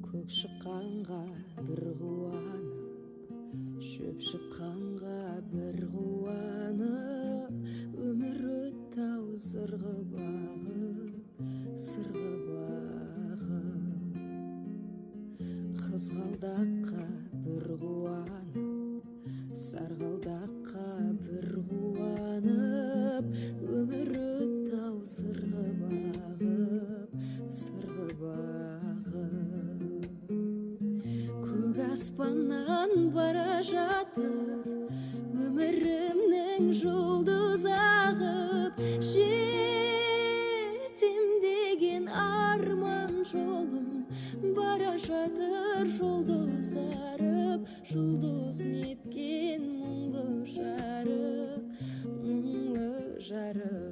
көк шыққанға бір қуанып, шөп шыққанға бір қуанып, өмір өтті ау сырғы бағып, сырғы бағып. Қызғалдаққа бір қуанып, сарғалдаққа бір қуанып, өмір өтті ау сырғы бағып, сырғы бағып. Көк аспаннан бара жатыр өмірімнің жұлдыз ағып, жетем деген арман жолым бара жатыр жұлдыз арып, жұлдыз неткен мұңлы жарық, мұңлы жарық.